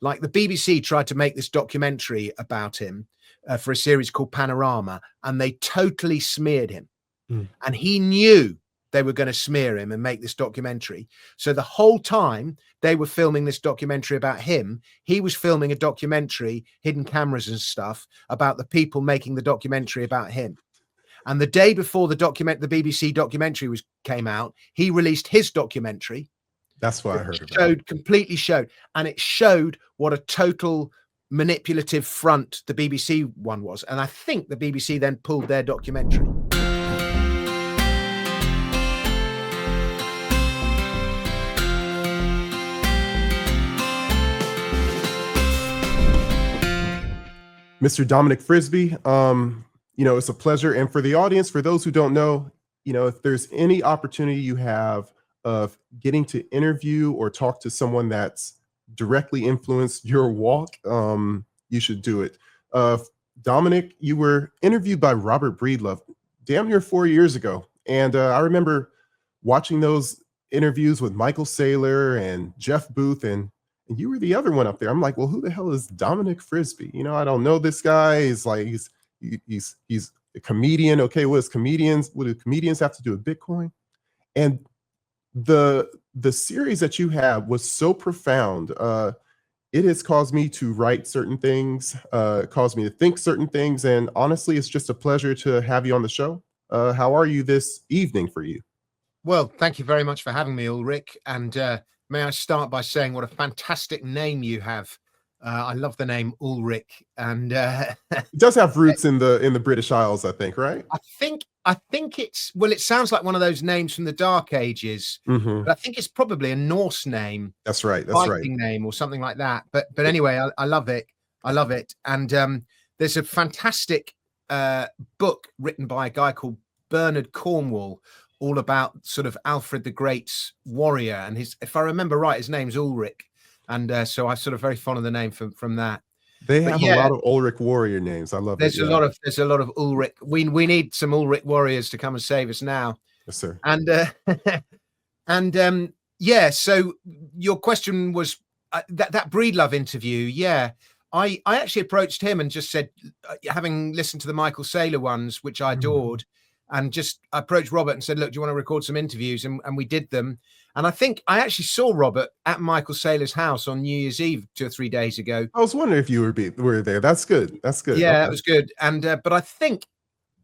Like the BBC tried to make this documentary about him for a series called Panorama, and they totally smeared him. And he knew they were going to smear him and make this documentary. So the whole time they were filming this documentary about him, he was filming a documentary, hidden cameras and stuff, about the people making the documentary about him. And the day before the BBC documentary came out, he released his documentary. That's what I heard about. Completely showed. And it showed what a total manipulative front the BBC one was. And I think the BBC then pulled their documentary. Mr. Dominic Frisby, it's a pleasure. And for the audience, for those who don't know, if there's any opportunity you have of getting to interview or talk to someone that's directly influenced your walk, you should do it. Dominic, you were interviewed by Robert Breedlove damn near 4 years ago. And I remember watching those interviews with Michael Saylor and Jeff Booth, and you were the other one up there. I'm like, well, who the hell is Dominic Frisby? I don't know this guy. He's a comedian. Okay, what do comedians have to do with Bitcoin? And the series that you have was so profound. It has caused me to write certain things, caused me to think certain things. And honestly, it's just a pleasure to have you on the show. How are you this evening for you? Well, thank you very much for having me, Ulric. And may I start by saying what a fantastic name you have. I love the name Ulric, and it does have roots in the British Isles, I think, right? I think it's, well, it sounds like one of those names from the Dark Ages, but I think it's probably a Norse name. That's right. Viking name or something like that. But anyway, I love it. I love it. And there's a fantastic book written by a guy called Bernard Cornwall, all about sort of Alfred the Great's warrior, and if I remember right, his name's Ulric, and so I'm sort of very fond of the name from that. They have a lot of Ulric warrior names. I love it. There's a lot of Ulric. We need some Ulric warriors to come and save us now. Yes, sir. And yeah. So your question was that Breedlove interview. Yeah, I actually approached him and just said, having listened to the Michael Saylor ones, which I adored. And just approached Robert and said, look, do you want to record some interviews? And we did them. And I think I actually saw Robert at Michael Saylor's house on New Year's Eve 2 or 3 days ago. I was wondering if you were there. That's good. That's good. Yeah, That was good. And but I think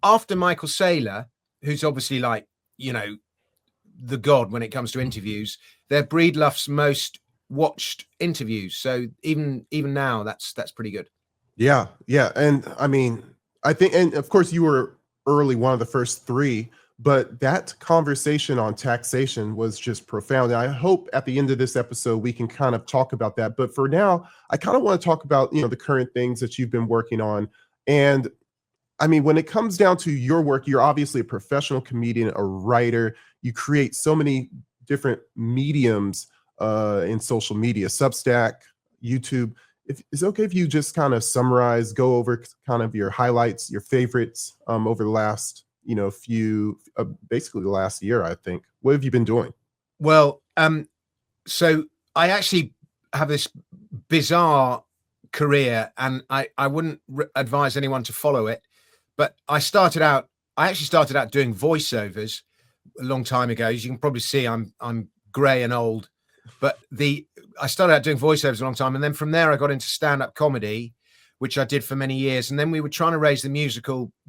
after Michael Saylor, who's obviously like, the god when it comes to interviews, they're Breedlove's most watched interviews. So even now, that's pretty good. Yeah. Yeah. And I mean, I think, and of course you were early, one of the first 3, but that conversation on taxation was just profound. And I hope at the end of this episode we can kind of talk about that. But for now, I kind of want to talk about the current things that you've been working on. And I mean, when it comes down to your work, you're obviously a professional comedian, a writer. You create so many different mediums in social media, Substack, YouTube. If it's okay if you just kind of summarize, go over kind of your highlights, your favorites over the last, basically the last year, I think. What have you been doing? Well, so I actually have this bizarre career, and I wouldn't advise anyone to follow it. But I actually started out doing voiceovers a long time ago. As you can probably see, I'm grey and old. But I started out doing voiceovers a long time, and then from there I got into stand-up comedy, which I did for many years. And then we were trying to raise the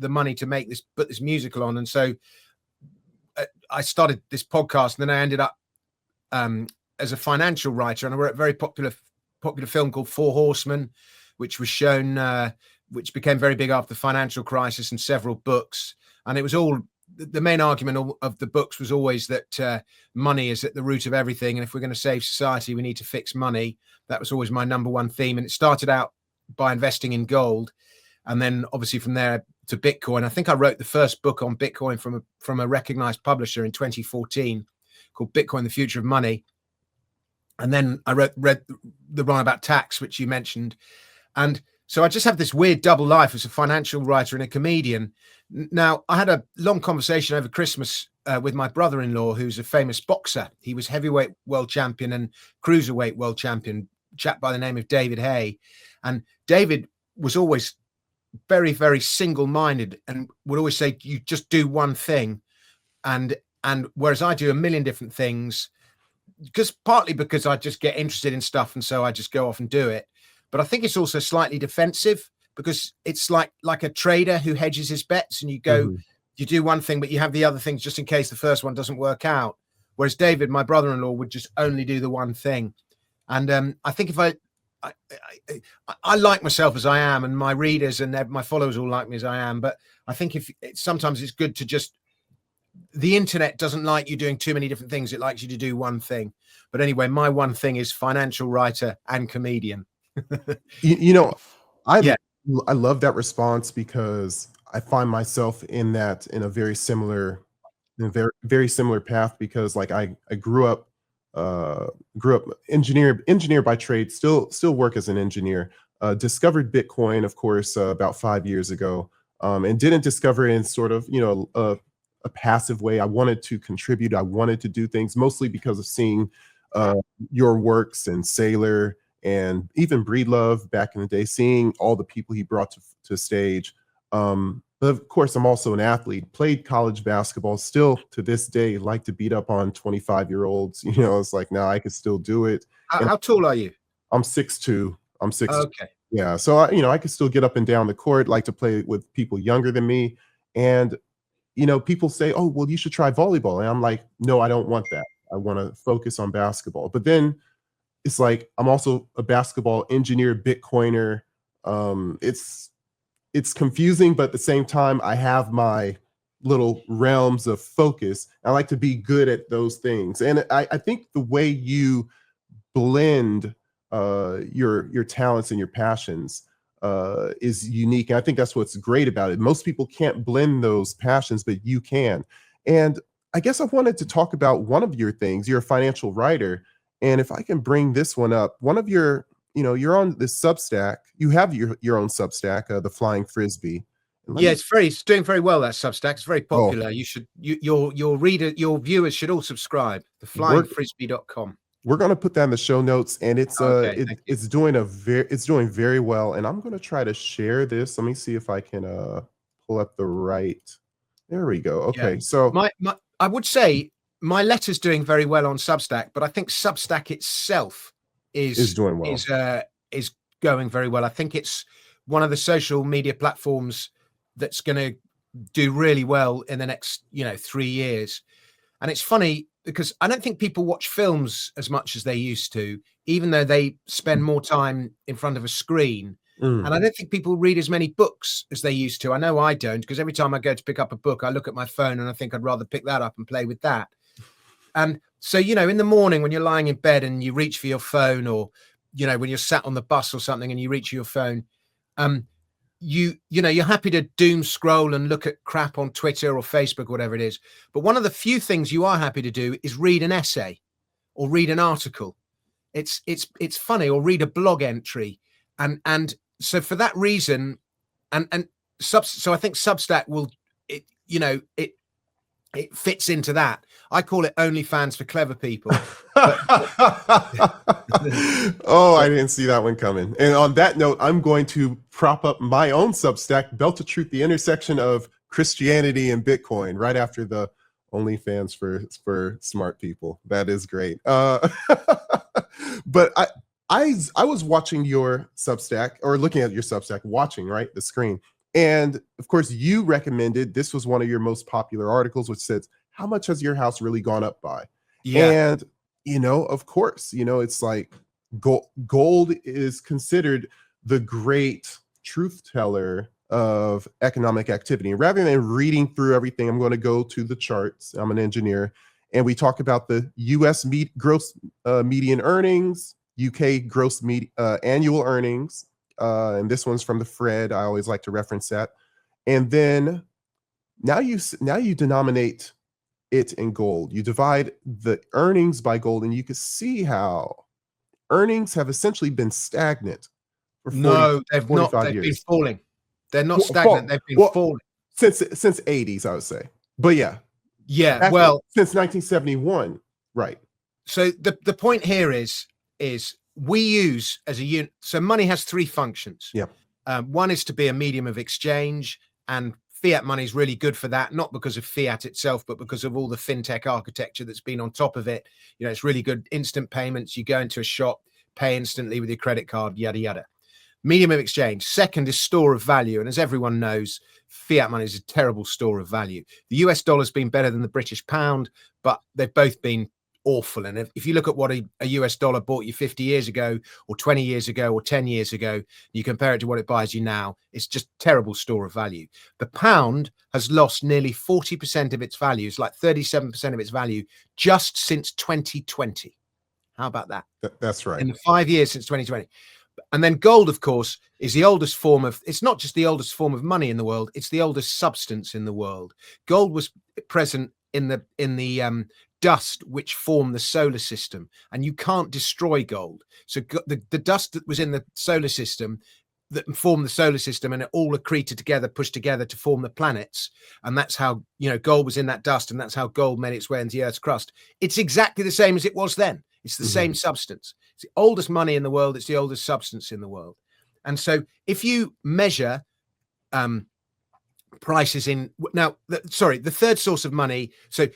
money to put this musical on. And so I started this podcast, and then I ended up as a financial writer, and I wrote a very popular film called Four Horsemen, which was shown, which became very big after the financial crisis, and several books. And it was all, the main argument of the books was always that money is at the root of everything. And if we're going to save society, we need to fix money. That was always my number one theme. And it started out by investing in gold. And then obviously from there to Bitcoin. I think I wrote the first book on Bitcoin from a recognized publisher in 2014 called Bitcoin, the Future of Money. And then I read the one about tax, which you mentioned. And so I just have this weird double life as a financial writer and a comedian. Now, I had a long conversation over Christmas with my brother-in-law, who's a famous boxer. He was heavyweight world champion and cruiserweight world champion chap by the name of David Hay, and David was always very, very single-minded and would always say, you just do one thing. And whereas I do a million different things, partly because I just get interested in stuff, and so I just go off and do it. But I think it's also slightly defensive, because it's like a trader who hedges his bets, and you go, you do one thing, but you have the other things just in case the first one doesn't work out. Whereas David, my brother-in-law, would just only do the one thing. And I think if I like myself as I am, and my readers and my followers all like me as I am, but I think sometimes it's good to just, the internet doesn't like you doing too many different things. It likes you to do one thing. But anyway, my one thing is financial writer and comedian. I love that response, because I find myself in a very similar path, because like I grew up engineer by trade, still work as an engineer, discovered Bitcoin, of course, about 5 years ago, and didn't discover it in sort of, a passive way. I wanted to contribute. I wanted to do things, mostly because of seeing your works and Sailor and even Breedlove back in the day, seeing all the people he brought to stage. But of course, I'm also an athlete, played college basketball, still to this day like to beat up on 25-year-olds. It's like, now I could still do it. How tall are you? I'm 6'2". I'm 6'2". Okay. Yeah. So I could still get up and down the court, like to play with people younger than me. And people say, oh, well, you should try volleyball. And I'm like, no, I don't want that. I want to focus on basketball. But then it's like, I'm also a basketball engineer, Bitcoiner. It's confusing, but at the same time, I have my little realms of focus. I like to be good at those things. And I think the way you blend your talents and your passions is unique. And I think that's what's great about it. Most people can't blend those passions, but you can. And I guess I wanted to talk about one of your things. You're a financial writer. And if I can bring this one up, one of your, you're on this Substack. You have your own Substack, the Flying Frisby. It's doing very well, that Substack. It's very popular. Your viewers should all subscribe. theflyingfrisby.com. We're going to put that in the show notes, and it's doing very well. And I'm going to try to share this. Let me see if I can pull up the right. There we go. Okay. Yeah. So I would say my letter's doing very well on Substack, but I think Substack itself is doing well. Is going very well. I think it's one of the social media platforms that's going to do really well in the next 3 years. And it's funny, because I don't think people watch films as much as they used to, even though they spend more time in front of a screen. And I don't think people read as many books as they used to. I know I don't, because every time I go to pick up a book, I look at my phone and I think I'd rather pick that up and play with that. And so, in the morning when you're lying in bed and you reach for your phone, or, when you're sat on the bus or something and you reach for your phone, you're happy to doom scroll and look at crap on Twitter or Facebook or whatever it is. But one of the few things you are happy to do is read an essay or read an article. It's funny, or read a blog entry. And so for that reason, so I think Substack will, it fits into that. I call it OnlyFans for clever people. Oh, I didn't see that one coming. And on that note, I'm going to prop up my own Substack, Belt of Truth, the intersection of Christianity and Bitcoin, right after the OnlyFans for smart people. That is great. But I was watching your Substack, or looking at your Substack, watching, right, the screen. And of course, you recommended, this was one of your most popular articles, which says, how much has your house really gone up by? Yeah. And, of course, it's like gold is considered the great truth teller of economic activity. And rather than reading through everything, I'm going to go to the charts. I'm an engineer. And we talk about the US gross median earnings, UK gross annual earnings. And this one's from the Fred. I always like to reference that. And then now you denominate it in gold. You divide the earnings by gold, and you can see how earnings have essentially been stagnant for 40, no, they've 45 not. They've years. been falling. They're not stagnant. They've been falling since 80s, I would say. But yeah, since 1971, right? So the point here is we use as a unit. So money has three functions. Yeah. One is to be a medium of exchange, and fiat money is really good for that, not because of fiat itself, but because of all the fintech architecture that's been on top of it. It's really good. Instant payments. You go into a shop, pay instantly with your credit card, yada, yada. Medium of exchange. Second is store of value. And as everyone knows, fiat money is a terrible store of value. The US dollar has been better than the British pound, but they've both been awful. And if you look at what a US dollar bought you 50 years ago or 20 years ago or 10 years ago, you compare it to what it buys you now, it's just terrible store of value. The pound has lost nearly 40% of its value. It's like 37% of its value just since 2020. How about that? That's right. In the 5 years since 2020. And then gold, of course, is the oldest form of, it's not just the oldest form of money in the world, it's the oldest substance in the world. Gold was present in the dust which formed the solar system, and you can't destroy gold. So the dust that was in the solar system that formed the solar system, and it all accreted together, pushed together to form the planets. And that's how, gold was in that dust, and that's how gold made its way into the Earth's crust. It's exactly the same as it was then. It's the same substance. It's the oldest money in the world. It's the oldest substance in the world. And so if you measure prices in the third source of money, so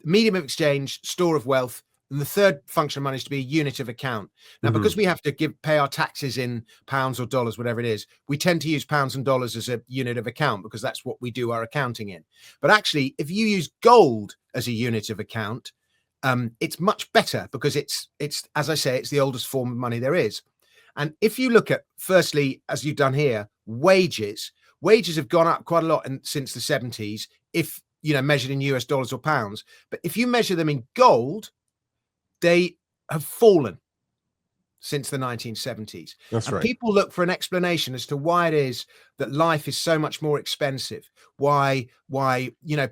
medium of exchange, store of wealth, and the third function of money is to be a unit of account. Now, because we have to pay our taxes in pounds or dollars, whatever it is, we tend to use pounds and dollars as a unit of account because that's what we do our accounting in. But actually, if you use gold as a unit of account, it's much better because it's as I say, it's the oldest form of money there is. And if you look at, firstly, as you've done here, wages have gone up quite a lot since the 70s, if measured in US dollars or pounds. But if you measure them in gold, they have fallen since the 1970s. That's right. People look for an explanation as to why it is that life is so much more expensive. Why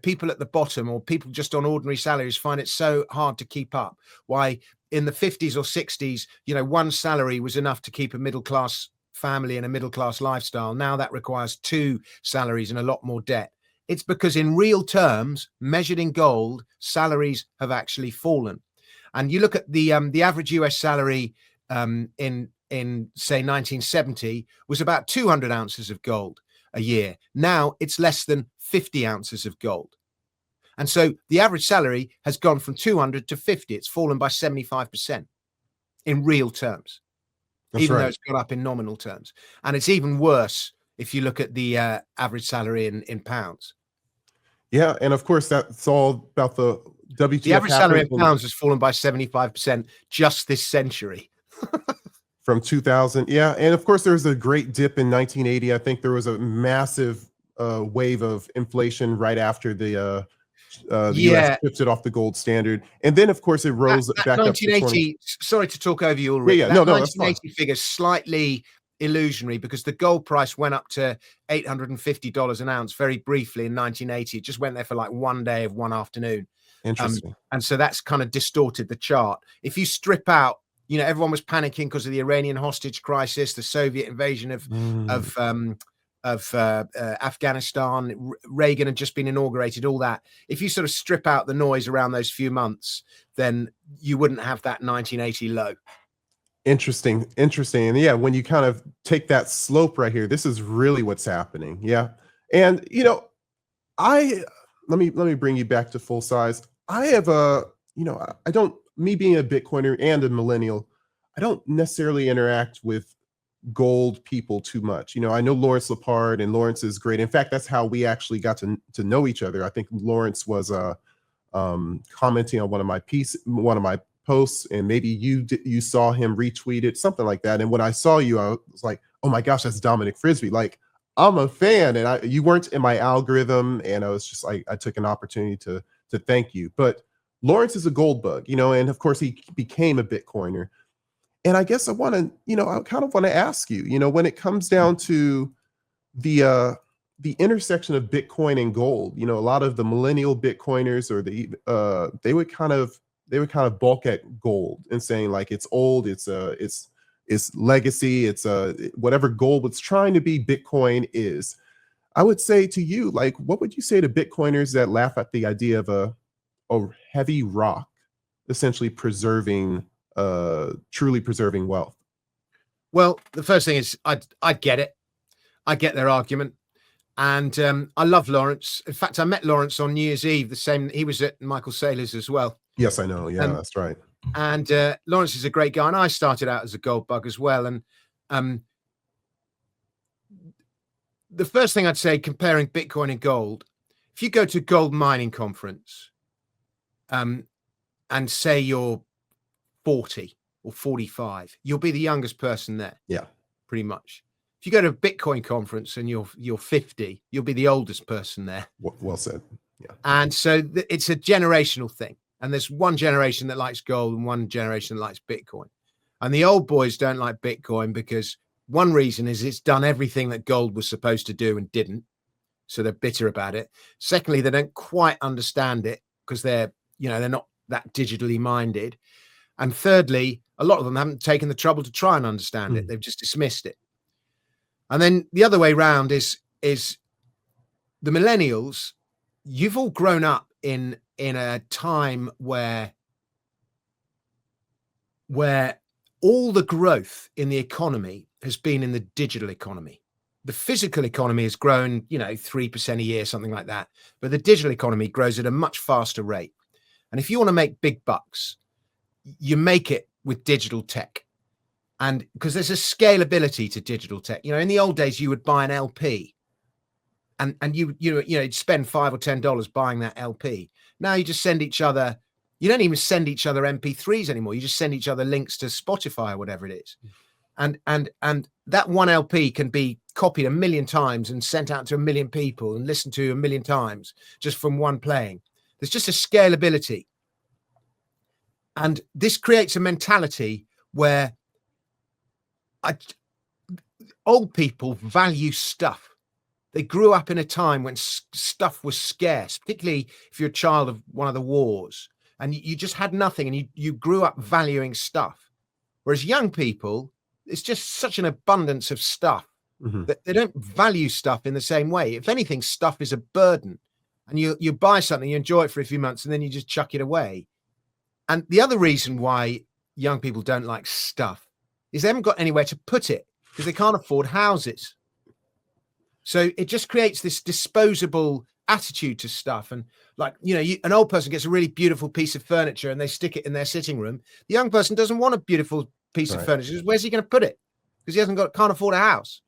people at the bottom or people just on ordinary salaries find it so hard to keep up. Why in the 50s or 60s, one salary was enough to keep a middle-class family and a middle-class lifestyle. Now that requires two salaries and a lot more debt. It's because in real terms, measured in gold, salaries have actually fallen. And you look at the average US salary in say 1970 was about 200 ounces of gold a year. Now it's less than 50 ounces of gold. And so the average salary has gone from 200 to 50. It's fallen by 75% in real terms, though it's gone up in nominal terms. And it's even worse if you look at the average salary in pounds. Yeah. And of course, that's all about the WTF. The average salary in pounds has fallen by 75% just this century. From 2000. Yeah. And of course, there was a great dip in 1980. I think there was a massive wave of inflation right after the US shifted off the gold standard. And then, of course, it rose back 1980, up to sorry to talk over you, Ulric. Yeah, that no, 1980 figure is slightly illusionary because the gold price went up to $850 an ounce very briefly in 1980. It just went there for like one day of one afternoon. Interesting. And so that's kind of distorted the chart. If you strip out, everyone was panicking because of the Iranian hostage crisis, the Soviet invasion of Afghanistan, Reagan had just been inaugurated, all that. If you sort of strip out the noise around those few months, then you wouldn't have that 1980 low. Interesting. And yeah, when you kind of take that slope right here, this is really what's happening. Yeah. And let me bring you back to full size. I have me being a Bitcoiner and a millennial, I don't necessarily interact with gold people too much. I know Lawrence Lepard, and Lawrence is great. In fact, that's how we actually got to know each other. I think Lawrence was commenting on one of my posts, and maybe you saw him retweet it, something like that. And when I saw you, I was like, oh my gosh, that's Dominic Frisby. Like, I'm a fan, and you weren't in my algorithm, and I was just like, I took an opportunity to thank you. But Lawrence is a gold bug, and of course he became a Bitcoiner. And I guess I kind of want to ask you, when it comes down to the intersection of Bitcoin and gold, a lot of the millennial Bitcoiners or they would kind of balk at gold and saying like it's old, it's legacy, it's whatever gold was trying to be, Bitcoin is. I would say to you, like, what would you say to Bitcoiners that laugh at the idea of a heavy rock essentially preserving truly preserving wealth? Well, the first thing is I get it. I get their argument. And I love Lawrence. In fact, I met Lawrence on New Year's Eve, he was at Michael Saylor's as well. Yes, I know. Yeah, that's right. And Lawrence is a great guy. And I started out as a gold bug as well. And the first thing I'd say, comparing Bitcoin and gold, if you go to a gold mining conference and say you're 40 or 45, you'll be the youngest person there. Yeah, pretty much. If you go to a Bitcoin conference and you're 50, you'll be the oldest person there. Well said. Yeah. And so it's a generational thing. And there's one generation that likes gold and one generation that likes Bitcoin. And the old boys don't like Bitcoin because one reason is it's done everything that gold was supposed to do and didn't. So they're bitter about it. Secondly, they don't quite understand it because they're not that digitally minded. And thirdly, a lot of them haven't taken the trouble to try and understand it. They've just dismissed it. And then the other way around is the millennials. You've all grown up in a time where all the growth in the economy has been in the digital economy. The physical economy has grown, 3% a year, something like that. But the digital economy grows at a much faster rate. And if you want to make big bucks, you make it with digital tech. And because there's a scalability to digital tech, in the old days, you would buy an LP and you'd spend $5 or $10 buying that LP. Now you just send each other, you don't even send each other MP3s anymore. You just send each other links to Spotify or whatever it is. And that one LP can be copied 1 million times and sent out to 1 million people and listened to 1 million times just from one playing. There's just a scalability. And this creates a mentality where old people value stuff. They grew up in a time when stuff was scarce, particularly if you're a child of one of the wars and you just had nothing and you grew up valuing stuff. Whereas young people, it's just such an abundance of stuff that they don't value stuff in the same way. If anything, stuff is a burden and you buy something, you enjoy it for a few months and then you just chuck it away. And the other reason why young people don't like stuff is they haven't got anywhere to put it because they can't afford houses. So it just creates this disposable attitude to stuff. And an old person gets a really beautiful piece of furniture and they stick it in their sitting room. The young person doesn't want a beautiful piece of furniture. Where's he going to put it? Because he can't afford a house.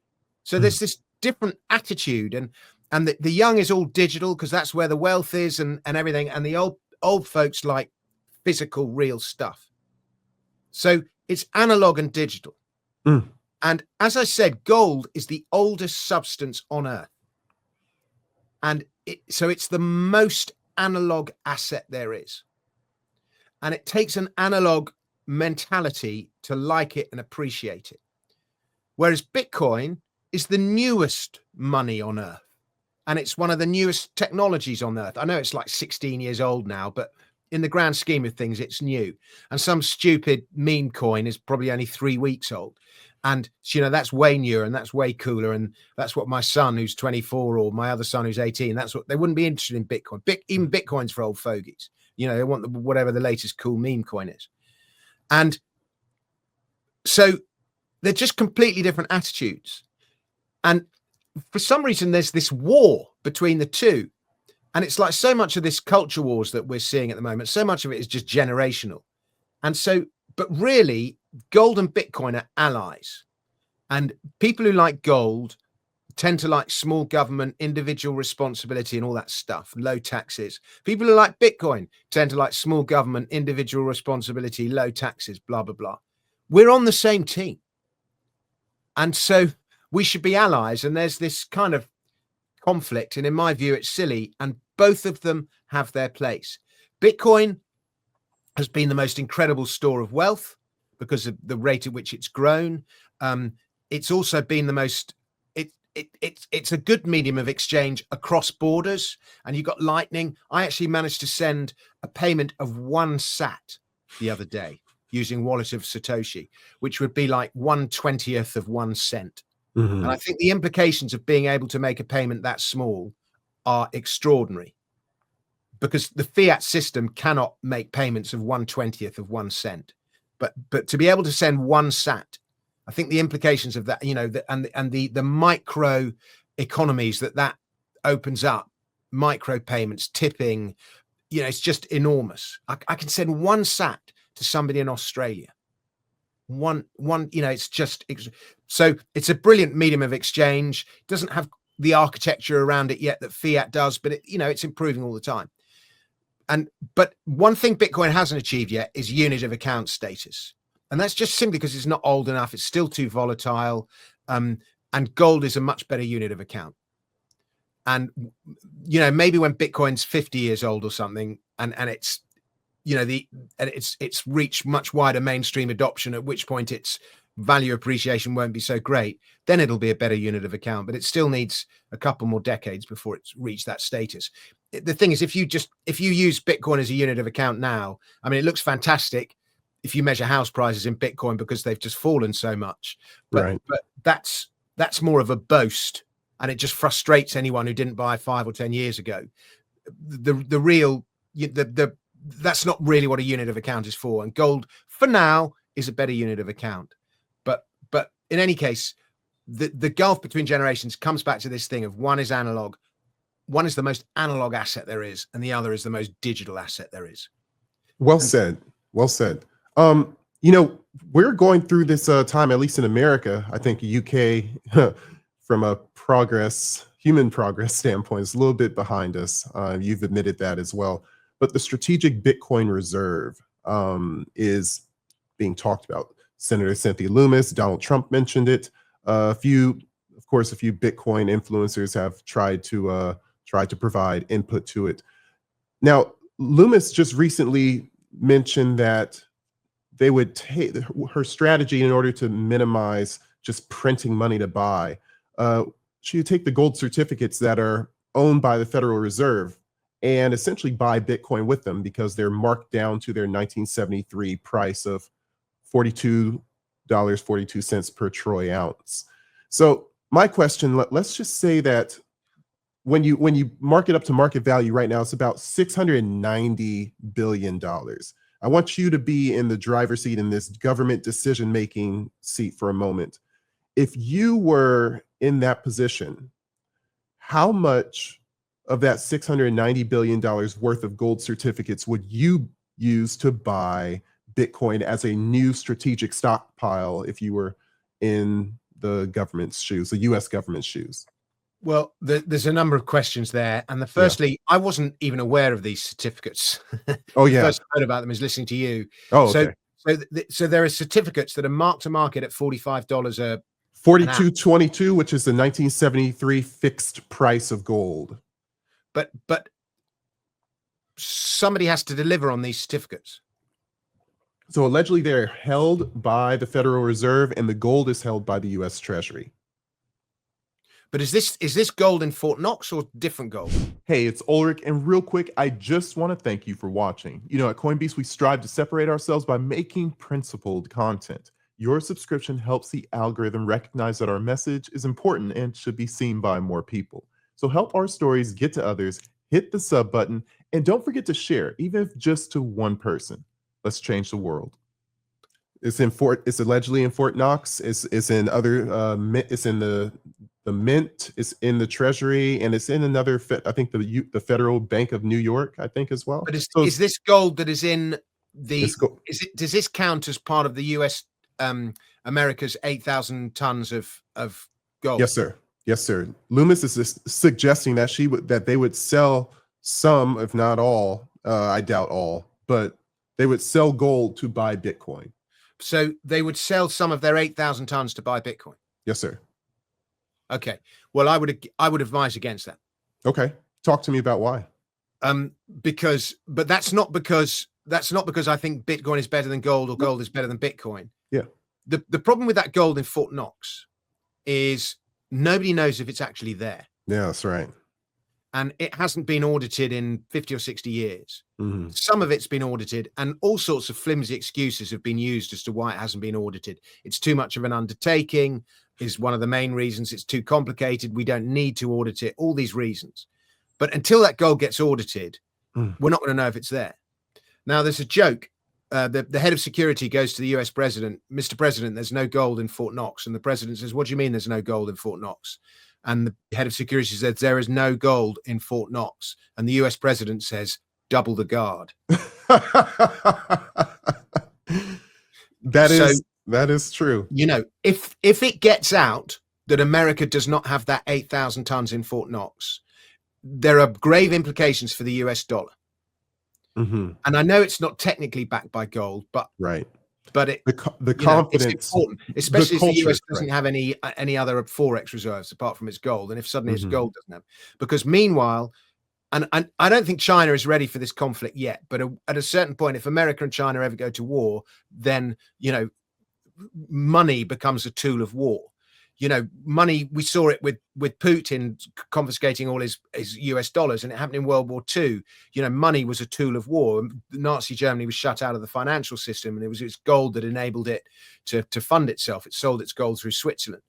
So there's this different attitude, and the young is all digital because that's where the wealth is and everything. And the old folks like physical, real stuff. So it's analog and digital. And as I said, gold is the oldest substance on earth. And so it's the most analog asset there is. And it takes an analog mentality to like it and appreciate it. Whereas Bitcoin is the newest money on earth. And it's one of the newest technologies on earth. I know it's like 16 years old now, but in the grand scheme of things, it's new. And some stupid meme coin is probably only 3 weeks old. And, that's way newer and that's way cooler. And that's what my son, who's 24, or my other son, who's 18, that's what they wouldn't be interested in Bitcoin. Even Bitcoin's for old fogies. They want whatever the latest cool meme coin is. And so they're just completely different attitudes. And for some reason, there's this war between the two. And it's like so much of this culture wars that we're seeing at the moment, so much of it is just generational. And so, but really, gold and Bitcoin are allies. And people who like gold tend to like small government, individual responsibility and all that stuff, low taxes. People who like Bitcoin tend to like small government, individual responsibility, low taxes, blah, blah, blah. We're on the same team. And so we should be allies. And there's this kind of conflict. And in my view, it's silly. And both of them have their place. Bitcoin has been the most incredible store of wealth because of the rate at which it's grown. It's also been the most, it's a good medium of exchange across borders. And you've got Lightning. I actually managed to send a payment of 1 sat the other day using Wallet of Satoshi, which would be like 1/20th of 1 cent. And I think the implications of being able to make a payment that small are extraordinary, because the fiat system cannot make payments of 1/20th of 1 cent. But to be able to send one sat, I think the implications of that, and the micro economies that opens up, micro payments, tipping, it's just enormous. I can send one sat to somebody in Australia. One, so it's a brilliant medium of exchange. It doesn't have the architecture around it yet that fiat does, but it's improving all the time. But one thing Bitcoin hasn't achieved yet is unit of account status. And that's just simply because it's not old enough. It's still too volatile. And gold is a much better unit of account. And, maybe when Bitcoin's 50 years old or something, and it's, it's reached much wider mainstream adoption, at which point its value appreciation won't be so great, then it'll be a better unit of account. But it still needs a couple more decades before it's reached that status. The thing is, if you use Bitcoin as a unit of account now, I mean, it looks fantastic if you measure house prices in Bitcoin because they've just fallen so much. But that's more of a boast, and it just frustrates anyone who didn't buy 5 or 10 years ago. That's not really what a unit of account is for. And gold, for now, is a better unit of account. But in any case, the gulf between generations comes back to this thing of one is analog. One is the most analog asset there is, and the other is the most digital asset there is. Well said. Well said. We're going through this time, at least in America. I think UK, from a human progress standpoint, is a little bit behind us. You've admitted that as well. But the strategic Bitcoin reserve is being talked about. Senator Cynthia Lummis, Donald Trump mentioned it. A few Bitcoin influencers have tried to provide input to it. Now, Lummis just recently mentioned that they would take her strategy in order to minimize just printing money to buy. She would take the gold certificates that are owned by the Federal Reserve and essentially buy Bitcoin with them because they're marked down to their 1973 price of $42.42 per troy ounce. So my question, let's just say that when you mark it up to market value right now, it's about $690 billion. I want you to be in the driver's seat in this government decision-making seat for a moment. If you were in that position, how much of that $690 billion worth of gold certificates would you use to buy Bitcoin as a new strategic stockpile if you were in the government's shoes, the US government's shoes? Well, there's a number of questions there. And firstly, I wasn't even aware of these certificates. Oh, yeah. The first I heard about them is listening to you. Oh, okay. So there are certificates that are marked to market at $45 a $42.22, which is the 1973 fixed price of gold. But somebody has to deliver on these certificates. So allegedly they're held by the Federal Reserve and the gold is held by the US Treasury. But is this gold in Fort Knox or different gold? Hey, it's Ulric, and real quick, I just want to thank you for watching. At Coinbeast, we strive to separate ourselves by making principled content. Your subscription helps the algorithm recognize that our message is important and should be seen by more people. So help our stories get to others, hit the sub button, and don't forget to share, even if just to one person. Let's change the world. It's allegedly in Fort Knox. It's in other. It's in the Mint. It's in the Treasury, and it's in another. I think the Federal Bank of New York. I think as well. But is this gold that is in the? Does this count as part of the U.S. America's 8,000 tons of gold? Yes, sir. Yes, sir. Lummis is suggesting that they would sell some, if not all. I doubt all, but they would sell gold to buy Bitcoin. So they would sell some of their 8,000 tons to buy Bitcoin. Yes, sir. Okay. Well, I would advise against that. Okay. Talk to me about why. But that's not because I think Bitcoin is better than gold or gold is better than Bitcoin. Yeah. The problem with that gold in Fort Knox is nobody knows if it's actually there. Yeah, that's right. And it hasn't been audited in 50 or 60 years. Mm-hmm. Some of it's been audited, and all sorts of flimsy excuses have been used as to why it hasn't been audited. It's too much of an undertaking is one of the main reasons. It's too complicated. We don't need to audit it. All these reasons. But until that gold gets audited, we're not going to know if it's there. Now, there's a joke the head of security goes to the US president, Mr. President, there's no gold in Fort Knox. And the president says, what do you mean there's no gold in Fort Knox? And the head of security says, there is no gold in Fort Knox. And the US president says, double the guard. That is true. You know, if it gets out that America does not have that 8,000 tons in Fort Knox, there are grave implications for the US dollar. Mm-hmm. And I know it's not technically backed by gold, but right. But it, the confidence, it's important, especially if the US doesn't right. have any other forex reserves apart from its gold, and if suddenly its gold doesn't have, because meanwhile, and I don't think China is ready for this conflict yet, but at a certain point, if America and China ever go to war, then money becomes a tool of war. Money, we saw it with Putin confiscating all his US dollars, and it happened in World War II. Money was a tool of war. Nazi Germany was shut out of the financial system, and it was its gold that enabled it to fund itself. It sold its gold through Switzerland.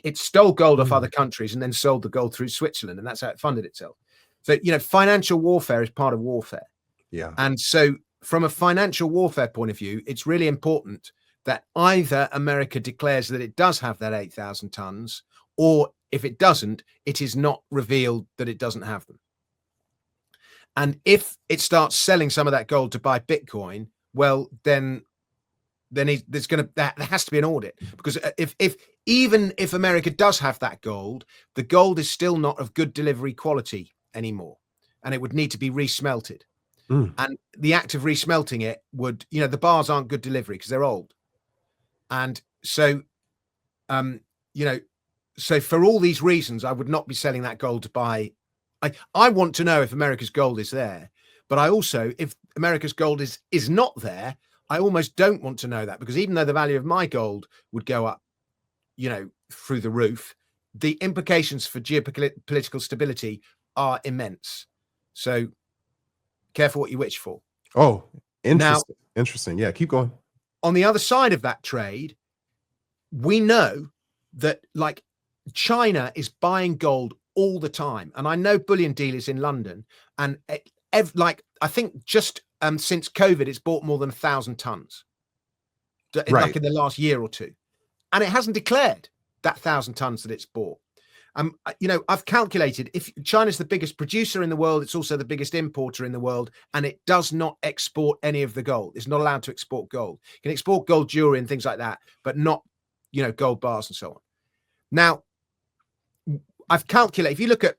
It stole gold off other countries and then sold the gold through Switzerland, and that's how it funded itself. So, financial warfare is part of warfare. Yeah. And so from a financial warfare point of view, it's really important that either America declares that it does have that 8,000 tons, or if it doesn't, it is not revealed that it doesn't have them. And if it starts selling some of that gold to buy Bitcoin, well, then there has to be an audit, because even if America does have that gold, the gold is still not of good delivery quality anymore, and it would need to be resmelted. And the act of resmelting it would, the bars aren't good delivery because they're old. And so, so for all these reasons, I would not be selling that gold to buy. I want to know if America's gold is there, but I also, if America's gold is not there, I almost don't want to know that, because even though the value of my gold would go up, through the roof, the implications for geopolitical stability are immense. So careful what you wish for. Oh, interesting. Interesting. Yeah, keep going. On the other side of that trade, we know that China is buying gold all the time. And I know bullion dealers in London, and I think just since COVID, it's bought more than 1,000 tons, like in the last year or two. And it hasn't declared that 1,000 tons that it's bought. I've calculated, if China's the biggest producer in the world, it's also the biggest importer in the world, and it does not export any of the gold. It's not allowed to export gold. It can export gold jewelry and things like that, but not, gold bars and so on. Now, I've calculated, if you look at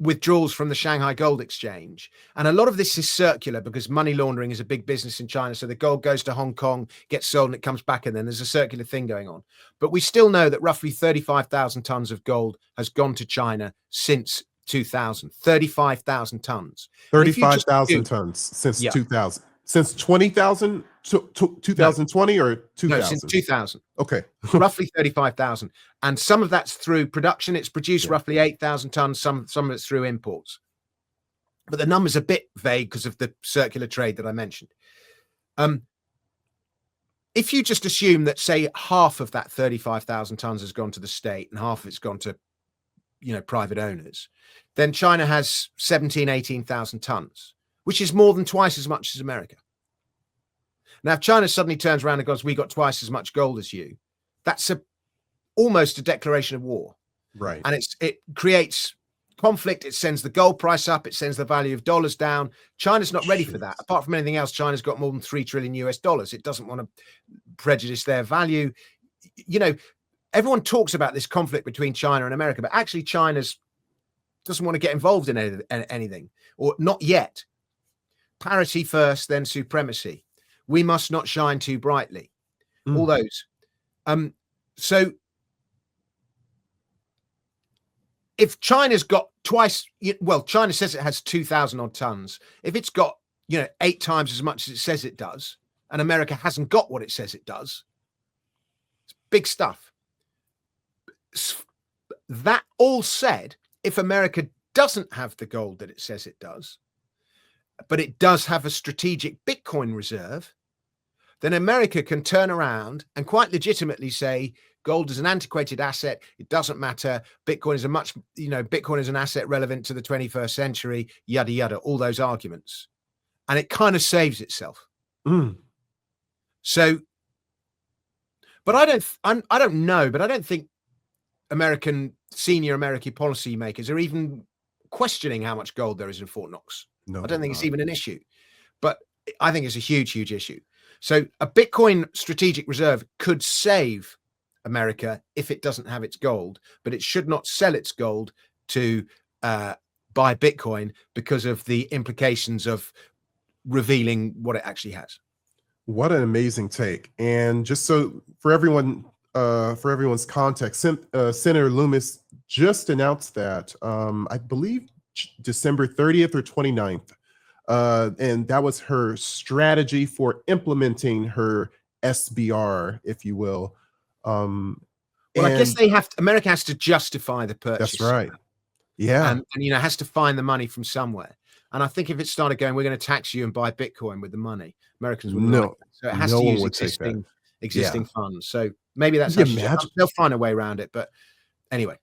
withdrawals from the Shanghai Gold Exchange, and a lot of this is circular because money laundering is a big business in China. So the gold goes to Hong Kong, gets sold, and it comes back, and then there's a circular thing going on. But we still know that roughly 35,000 tons of gold has gone to China since 2000. 35,000 tons. 35,000 tons since 2000. Since 20,000, 2020 or 2000? No, since 2000. Okay. Roughly 35,000. And some of that's through production. It's produced roughly 8,000 tons. Some of it's through imports. But the number's a bit vague because of the circular trade that I mentioned. If you just assume that, say, half of that 35,000 tons has gone to the state and half of it's gone to, private owners, then China has 18,000 tons, which is more than twice as much as America. Now, if China suddenly turns around and goes, we got twice as much gold as you, that's almost a declaration of war. Right. And it creates conflict. It sends the gold price up. It sends the value of dollars down. China's not ready for that. Apart from anything else, China's got more than 3 trillion US dollars. It doesn't want to prejudice their value. Everyone talks about this conflict between China and America, but actually China doesn't want to get involved in anything, or not yet. Parity first, then supremacy. We must not shine too brightly. All those. So if China's got twice, China says it has 2,000 odd tons. If it's got, 8 times as much as it says it does, and America hasn't got what it says it does, it's big stuff. That all said, if America doesn't have the gold that it says it does, but it does have a strategic Bitcoin reserve, then America can turn around and quite legitimately say gold is an antiquated asset. It doesn't matter. Bitcoin is Bitcoin is an asset relevant to the 21st century, yada, yada, all those arguments. And it kind of saves itself. Mm. So, but I don't know, but I don't think senior American policymakers are even questioning how much gold there is in Fort Knox. No, I they're don't think it's not. even an issue, but I think it's a huge, huge issue. So a Bitcoin strategic reserve could save America if it doesn't have its gold, but it should not sell its gold to buy Bitcoin because of the implications of revealing what it actually has. What an amazing take. And just so for everyone's context, Senator Loomis just announced that I believe December 30th or 29th. And that was her strategy for implementing her SBR, if you will. Well, I guess And America has to justify the purchase. that's right. Yeah. And has to find the money from somewhere. And I think if it started going, we're going to tax you and buy Bitcoin with the money, Americans wouldn't like that. So it has No to one use would take that. existing funds. So maybe that's Can you actually imagine? they'll find a way around it. But anyway.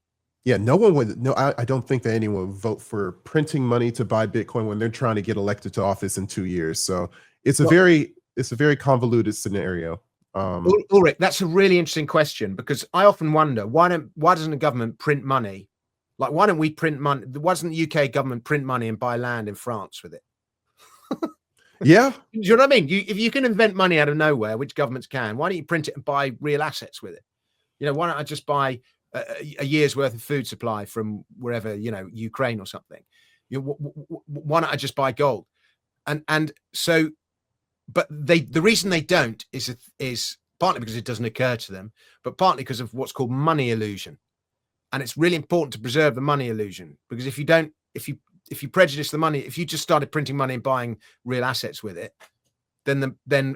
Yeah, no one would. No, I don't think that anyone would vote for printing money to buy Bitcoin when they're trying to get elected to office in 2 years. So it's a very convoluted scenario. Ulric, that's a really interesting question, because I often wonder why doesn't the government print money? Like, why don't we print money? Why doesn't the UK government print money and buy land in France with it? Yeah. Do you know what I mean? If you can invent money out of nowhere, which governments can, why don't you print it and buy real assets with it? Why don't I just buy a year's worth of food supply from wherever, Ukraine or something? Why don't I just buy gold? And so, but the reason they don't is partly because it doesn't occur to them, but partly because of what's called money illusion. And it's really important to preserve the money illusion, because if you prejudice the money, if you just started printing money and buying real assets with it, then the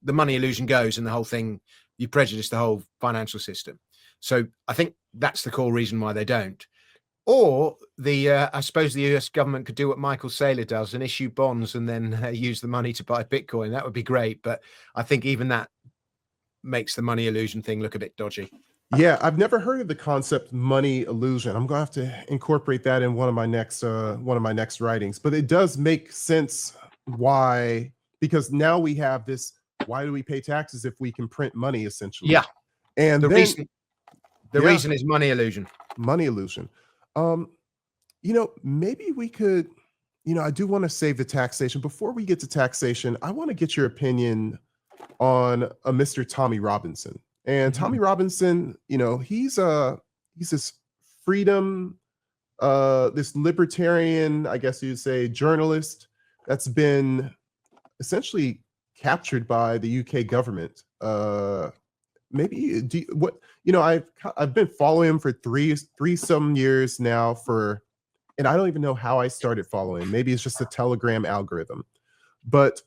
money illusion goes, and the whole thing, you prejudice the whole financial system. So I think that's the core reason why they don't. Or I suppose the US government could do what Michael Saylor does and issue bonds and then use the money to buy Bitcoin. That would be great. But I think even that makes the money illusion thing look a bit dodgy. Yeah, I've never heard of the concept money illusion. I'm going to have to incorporate that in one of my next writings. But it does make sense why, because now we have this, why do we pay taxes if we can print money, essentially? Yeah. And the reason is money illusion. Money illusion. Maybe we could, I do want to save the taxation. Before we get to taxation, I want to get your opinion on a Mr. Tommy Robinson. And Tommy Robinson, he's this freedom, this libertarian, I guess you'd say, journalist that's been essentially captured by the UK government. I've been following him for three some years now, and I don't even know how I started following him. Maybe it's just a Telegram algorithm. But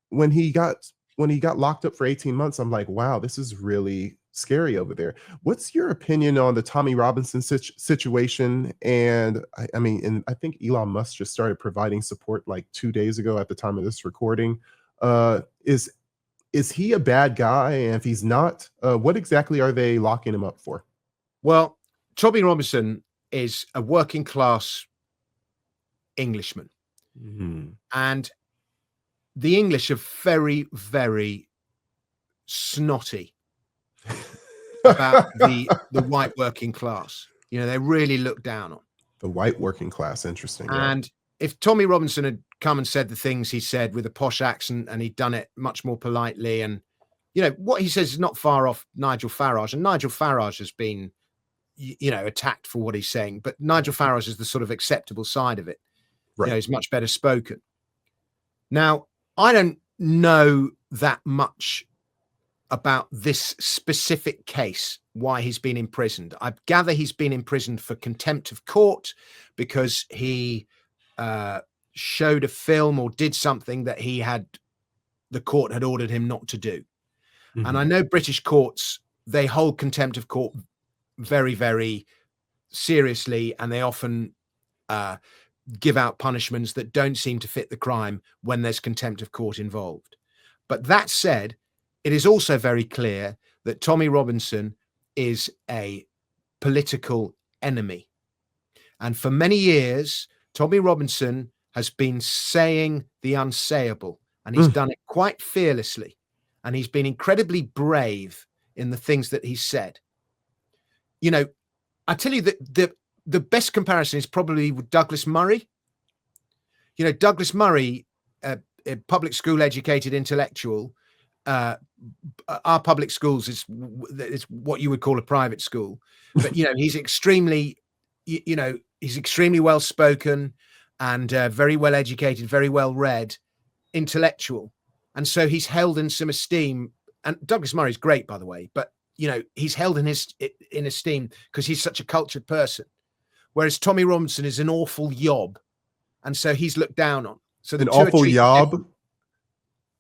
when he got locked up for 18 months, I'm like, wow, this is really scary over there. What's your opinion on the Tommy Robinson situation? And I think Elon Musk just started providing support like 2 days ago at the time of this recording. Is he a bad guy? And if he's not, what exactly are they locking him up for? Well, Tommy Robinson is a working class Englishman. And the English are very, very snotty about the white working class. They really look down on the white working class. Interesting. And if Tommy Robinson had come and said the things he said with a posh accent, and he'd done it much more politely, and what he says is not far off Nigel Farage, and Nigel Farage has been attacked for what he's saying, but Nigel Farage is the sort of acceptable side of it. Right. He's much better spoken. Now, I don't know that much about this specific case, why he's been imprisoned. I gather he's been imprisoned for contempt of court because he showed a film or did something that the court had ordered him not to do. And I know British courts, they hold contempt of court very, very seriously, and they often give out punishments that don't seem to fit the crime when there's contempt of court involved. But that said, it is also very clear that Tommy Robinson is a political enemy. And for many years, Tommy Robinson has been saying the unsayable and he's done it quite fearlessly, and he's been incredibly brave in the things that he's said. You know, I tell you that the best comparison is probably with Douglas Murray. You know, Douglas Murray, a public school educated intellectual. Our public schools is what you would call a private school, but you know, he's extremely, you know, he's extremely well spoken and very well educated, very well read, intellectual, and so he's held in some esteem. And Douglas Murray's great, by the way, but you know, he's held in esteem because he's such a cultured person. Whereas Tommy Robinson is an awful yob, and so he's looked down on. So an awful yob.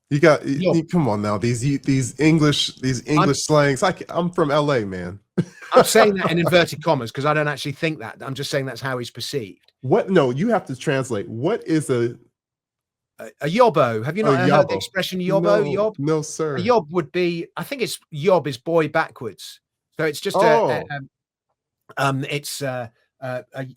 You got come on now, these English slangs. I'm from LA, man. I'm saying that in inverted commas because I don't actually think that. I'm just saying that's how he's perceived. What? No, you have to translate. What is a yobbo? Have you not heard the expression yobbo? No, yob? No, sir. A yob would be, I think it's yob is boy backwards. So it's just a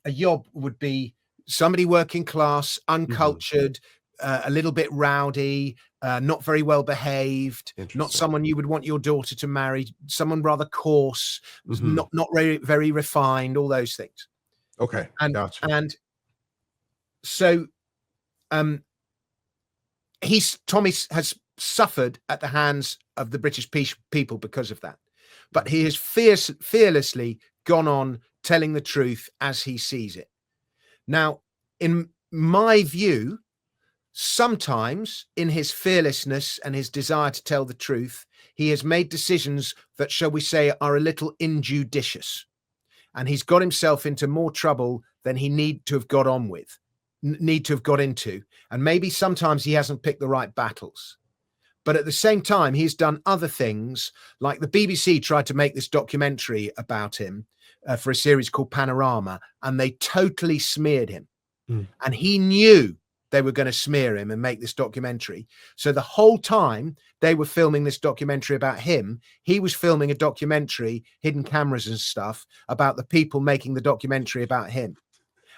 yob would be somebody working class, uncultured, a little bit rowdy, not very well behaved, not someone you would want your daughter to marry, someone rather coarse, not very, very refined, all those things. Okay. Gotcha. And so Tommy has suffered at the hands of the British people because of that, but he has fearlessly gone on telling the truth as he sees it. Now, in my view, sometimes in his fearlessness and his desire to tell the truth, he has made decisions that, shall we say, are a little injudicious, and he's got himself into more trouble than he need to have got into. And maybe sometimes he hasn't picked the right battles. But at the same time, he's done other things, like the BBC tried to make this documentary about him for a series called Panorama, and they totally smeared him. And he knew they were going to smear him and make this documentary. So the whole time they were filming this documentary about him, he was filming a documentary, hidden cameras and stuff, about the people making the documentary about him.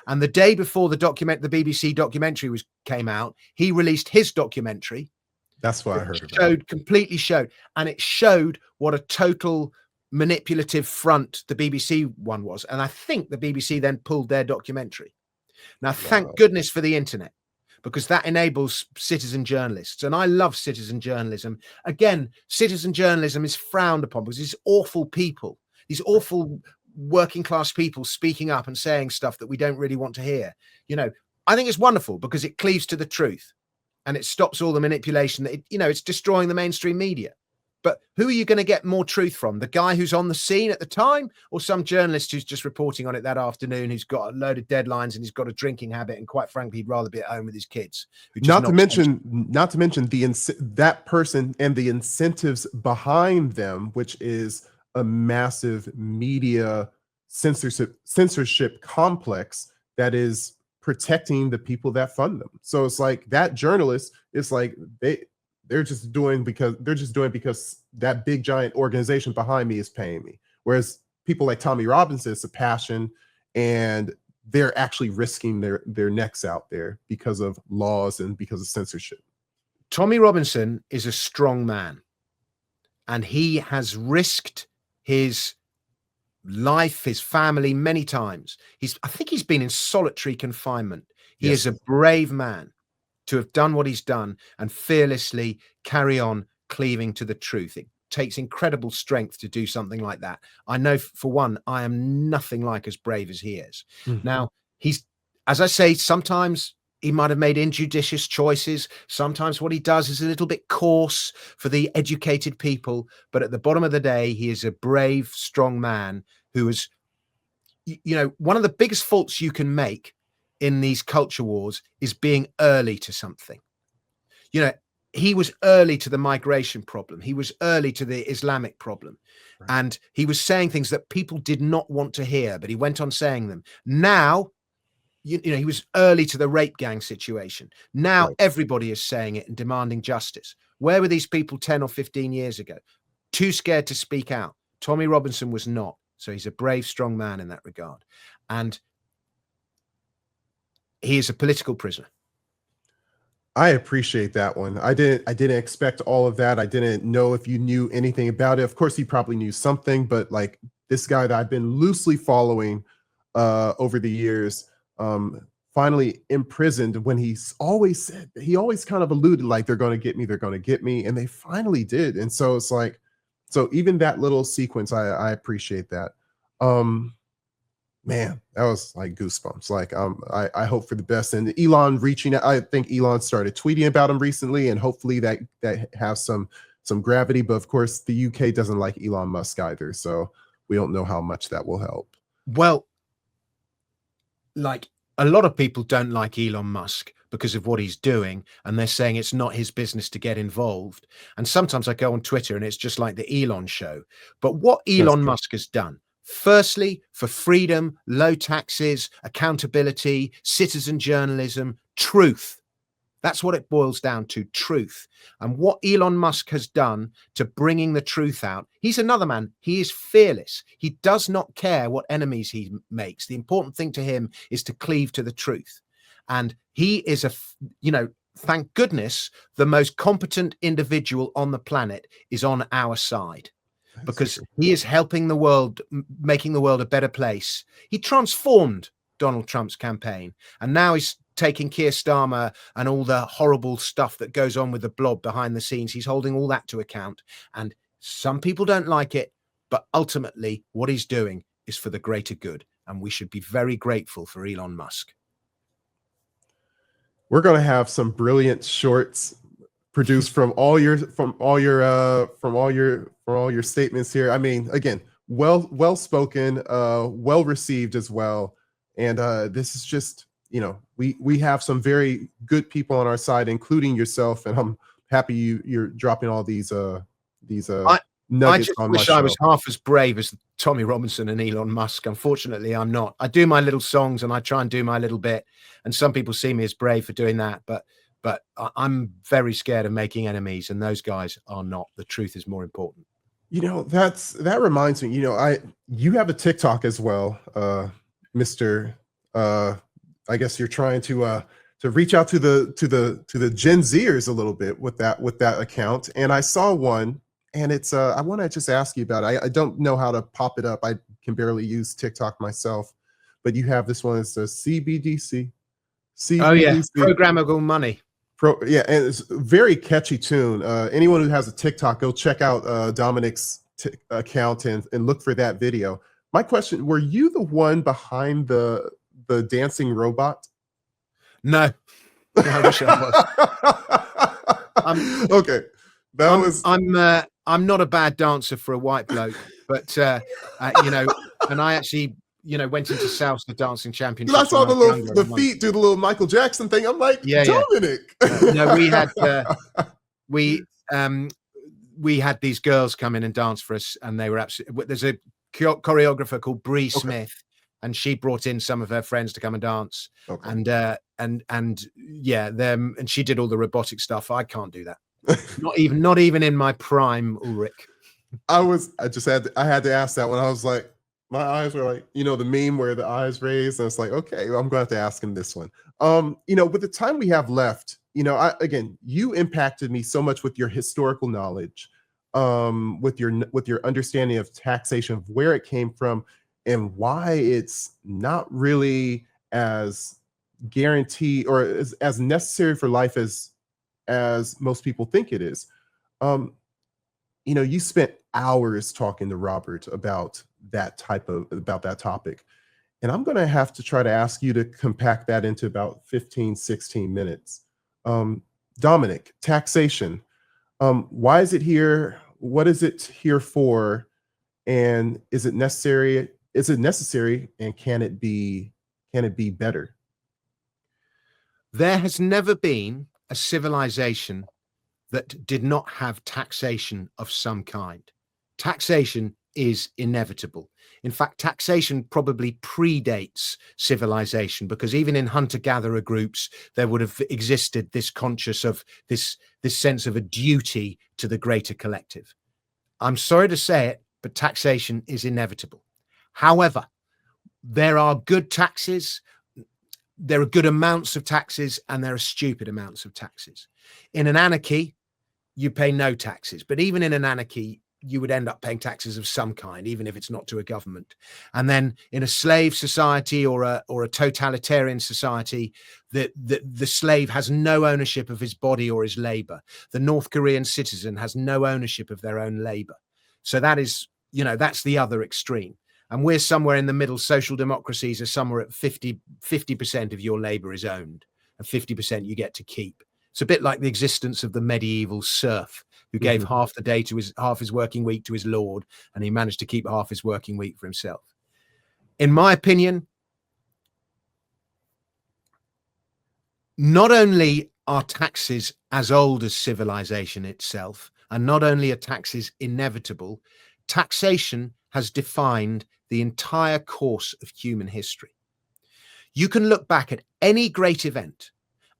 And the day before the BBC documentary came out, he released his documentary. That's what I heard about. Completely showed. And it showed what a total manipulative front the BBC one was. And I think the BBC then pulled their documentary. Now, thank goodness for the internet, because that enables citizen journalists. And I love citizen journalism. Again, citizen journalism is frowned upon because these awful people, these awful working class people speaking up and saying stuff that we don't really want to hear. You know, I think it's wonderful because it cleaves to the truth and it stops all the manipulation that, it's destroying the mainstream media. But who are you going to get more truth from? The guy who's on the scene at the time, or some journalist who's just reporting on it that afternoon, who's got a load of deadlines and he's got a drinking habit, and quite frankly, he'd rather be at home with his kids. Not to mention that person and the incentives behind them, which is a massive media censorship complex that is protecting the people that fund them. So it's like that journalist, it's like they're just doing because that big giant organization behind me is paying me. Whereas people like Tommy Robinson, it's a passion, and they're actually risking their necks out there because of laws and because of censorship. Tommy Robinson is a strong man, and he has risked his life, his family many times. I think he's been in solitary confinement. He is a brave man to have done what he's done and fearlessly carry on cleaving to the truth. It takes incredible strength to do something like that. I know, for one, I am nothing like as brave as he is. Now, he's, as I say, sometimes he might have made injudicious choices. Sometimes what he does is a little bit coarse for the educated people. But at the bottom of the day, he is a brave, strong man who is, one of the biggest faults you can make in these culture wars is being early to something. He was early to the migration problem. He was early to the Islamic problem. Right. And he was saying things that people did not want to hear, but he went on saying them. Now, he was early to the rape gang situation. Now everybody is saying it and demanding justice. Where were these people 10 or 15 years ago? Too scared to speak out. Tommy Robinson was not. So he's a brave, strong man in that regard. And he is a political prisoner. I appreciate that one. I didn't expect all of that. I didn't know if you knew anything about it. Of course, you probably knew something, but like this guy that I've been loosely following over the years, finally imprisoned when he always kind of alluded like they're going to get me, they're going to get me, and they finally did. And so it's like, so even that little sequence, I appreciate that. Man, that was like goosebumps. Like, I hope for the best. And Elon reaching out, I think Elon started tweeting about him recently, and hopefully that has some gravity. But of course, the UK doesn't like Elon Musk either, so we don't know how much that will help. Well, like a lot of people don't like Elon Musk because of what he's doing, and they're saying it's not his business to get involved. And sometimes I go on Twitter and it's just like the Elon show. But what Elon Musk has done, firstly, for freedom, low taxes, accountability, citizen journalism, truth. That's what it boils down to, truth. And what Elon Musk has done to bringing the truth out, he's another man. He is fearless. He does not care what enemies he makes. The important thing to him is to cleave to the truth. And he is thank goodness, the most competent individual on the planet is on our side, because he is helping the world, making the world a better place. He transformed Donald Trump's campaign, and now he's taking Keir Starmer and all the horrible stuff that goes on with the blob behind the scenes. He's holding all that to account. And some people don't like it, but ultimately what he's doing is for the greater good. And we should be very grateful for Elon Musk. We're going to have some brilliant shorts produced from all your statements here. I mean, again, well spoken, well received as well. And this is just, you know, we have some very good people on our side, including yourself, and I'm happy you're dropping all these nuggets I just on wish my show. I was half as brave as Tommy Robinson and Elon Musk. Unfortunately, I'm not. I do my little songs and I try and do my little bit, and some people see me as brave for doing that, but I'm very scared of making enemies, and those guys are not. The truth is more important. You know, that reminds me, you know, you have a TikTok as well, Mr. I guess you're trying to reach out to the Gen Zers a little bit with that account. And I saw one, and it's I want to just ask you about it. I don't know how to pop it up. I can barely use TikTok myself, but you have this one. It's a CBDC. Oh yeah, programmable money. Yeah, and it's a very catchy tune. Anyone who has a TikTok, go check out Dominic's account and look for that video. My question: were you the one behind the dancing robot? No, I wish I was. Okay, I'm not a bad dancer for a white bloke, but you know, and I actually, you know, went into South dancing championship. I saw the feet do the little Michael Jackson thing. I'm like, yeah, Dominic. Yeah. No, we had these girls come in and dance for us, and they were absolutely. There's a choreographer called Bree Smith, and she brought in some of her friends to come and dance. And yeah, and she did all the robotic stuff. I can't do that. not even in my prime, Ulric. I had to ask that one. I was like, my eyes were like, you know, the meme where the eyes raised, and it's like, okay, well, I'm going to have to ask him this one. You know, with the time we have left, you know, again, you impacted me so much with your historical knowledge, with your understanding of taxation, of where it came from, and why it's not really as guaranteed or as necessary for life as most people think it is. You know, you spent hours talking to Robert about that topic. And I'm going to have to try to ask you to compact that into about 15, 16 minutes. Dominic, taxation. Why is it here? What is it here for? And is it necessary? Is it necessary? And can it be better? There has never been a civilization that did not have taxation of some kind. Taxation is inevitable. In fact, taxation probably predates civilization, because even in hunter-gatherer groups, there would have existed this conscious of this sense of a duty to the greater collective. I'm sorry to say it, but taxation is inevitable. However, there are good taxes. there are good amounts of taxes and there are stupid amounts of taxes. In an anarchy, you pay no taxes, but even in an anarchy, you would end up paying taxes of some kind, even if it's not to a government. And then in a slave society or a totalitarian society, the slave has no ownership of his body or his labor. The North Korean citizen has no ownership of their own labor. So that is, that's the other extreme. And we're somewhere in the middle. Social democracies are somewhere at 50% of your labor is owned and 50% you get to keep. It's a bit like the existence of the medieval serf who gave half the day to half his working week to his lord, and he managed to keep half his working week for himself. In my opinion, not only are taxes as old as civilization itself, and not only are taxes inevitable, taxation has defined the entire course of human history. You can look back at any great event,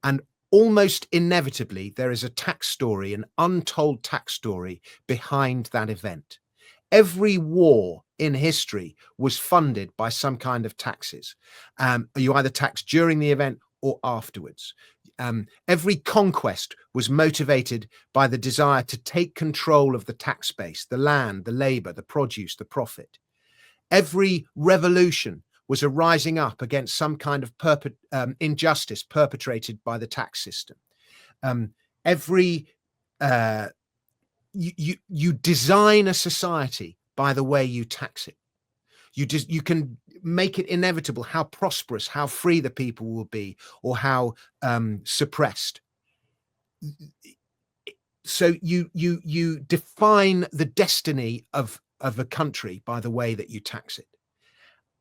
and almost inevitably, there is a tax story, an untold tax story behind that event. Every war in history was funded by some kind of taxes. You either taxed during the event or afterwards. Every conquest was motivated by the desire to take control of the tax base, the land, the labor, the produce, the profit. Every revolution was a rising up against some kind of injustice perpetrated by the tax system. You design a society by the way you tax it. You can make it inevitable how prosperous, how free the people will be, or how suppressed. So you define the destiny of a country by the way that you tax it.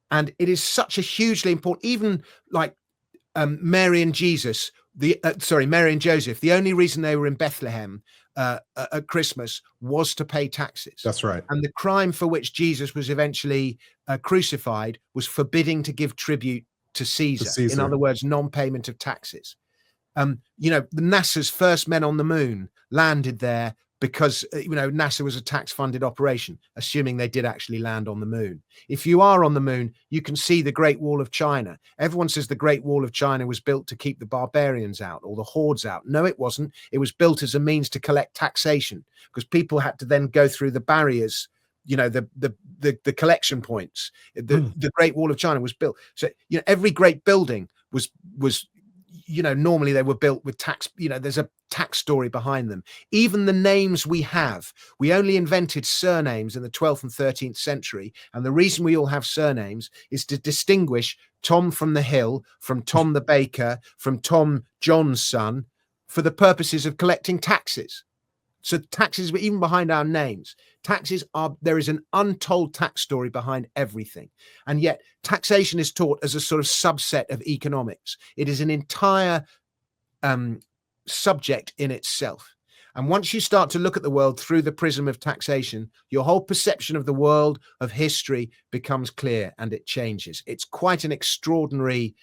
And it is such a hugely important, even like Mary and Jesus, Mary and Joseph, the only reason they were in Bethlehem at Christmas was to pay taxes. That's right. And the crime for which Jesus was eventually crucified was forbidding to give tribute to Caesar. In other words, non-payment of taxes. The NASA's first men on the moon landed there because, NASA was a tax-funded operation, assuming they did actually land on the moon. If you are on the moon, you can see the Great Wall of China. Everyone says the Great Wall of China was built to keep the barbarians out or the hordes out. No, it wasn't. It was built as a means to collect taxation because people had to then go through the barriers, the collection points. The Great Wall of China was built. So, every great building was normally they were built with tax, there's a tax story behind them. Even the names we have, we only invented surnames in the 12th and 13th century. And the reason we all have surnames is to distinguish Tom from the Hill, from Tom the Baker, from Tom John's son, for the purposes of collecting taxes. So taxes were even behind our names. There is an untold tax story behind everything. And yet taxation is taught as a sort of subset of economics. It is an entire subject in itself. And once you start to look at the world through the prism of taxation, your whole perception of the world, of history, becomes clear and it changes. It's quite an extraordinary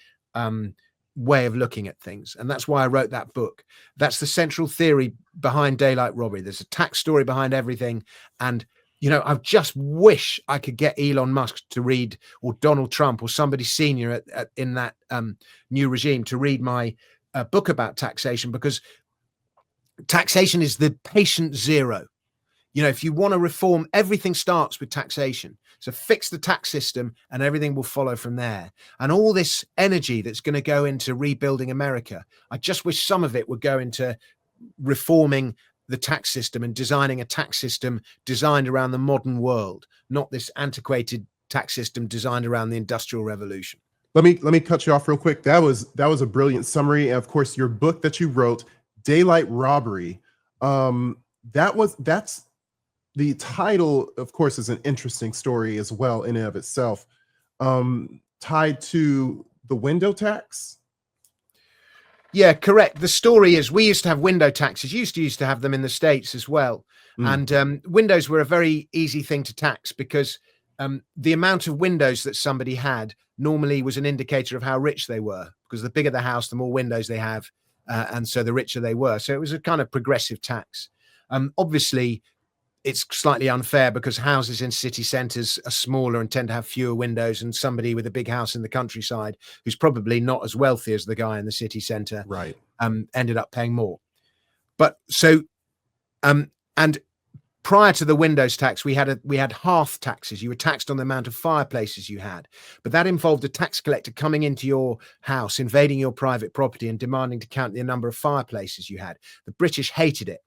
way of looking at things. And that's why I wrote that book. That's the central theory behind Daylight Robbery. There's a tax story behind everything. And, I just wish I could get Elon Musk to read, or Donald Trump, or somebody senior in that new regime to read my book about taxation, because taxation is the patient zero. If you want to reform, everything starts with taxation. So fix the tax system and everything will follow from there. And all this energy that's going to go into rebuilding America, I just wish some of it would go into reforming the tax system and designing a tax system designed around the modern world, not this antiquated tax system designed around the Industrial Revolution. Let me cut you off real quick. That was a brilliant summary. And of course, your book that you wrote, Daylight Robbery, that's the title, of course, is an interesting story as well in and of itself, tied to the window tax. Yeah, correct. The story is we used to have window taxes. Used to have them in the States as well. And windows were a very easy thing to tax because the amount of windows that somebody had normally was an indicator of how rich they were, because the bigger the house, the more windows they have. And so the richer they were. So it was a kind of progressive tax. Obviously, it's slightly unfair because houses in city centres are smaller and tend to have fewer windows, and somebody with a big house in the countryside who's probably not as wealthy as the guy in the city centre Right. ended up paying more. But so and prior to the windows tax, we had hearth taxes. You were taxed on the amount of fireplaces you had, but that involved a tax collector coming into your house, invading your private property and demanding to count the number of fireplaces you had. The British hated it.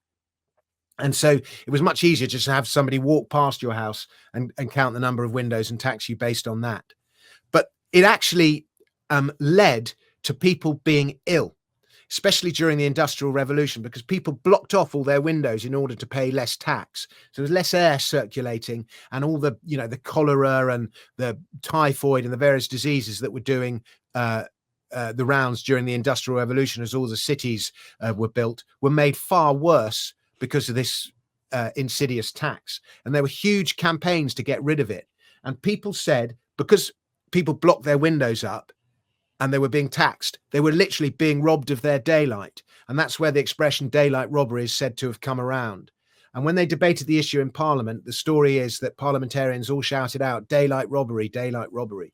And so it was much easier just to have somebody walk past your house and count the number of windows and tax you based on that. But it actually led to people being ill, especially during the Industrial Revolution, because people blocked off all their windows in order to pay less tax. So there was less air circulating, and all the, the cholera and the typhoid and the various diseases that were doing the rounds during the Industrial Revolution as all the cities were built were made far worse because of this insidious tax. And there were huge campaigns to get rid of it. And people said, because people blocked their windows up and they were being taxed, they were literally being robbed of their daylight. And that's where the expression daylight robbery is said to have come around. And when they debated the issue in Parliament, the story is that parliamentarians all shouted out, daylight robbery, daylight robbery.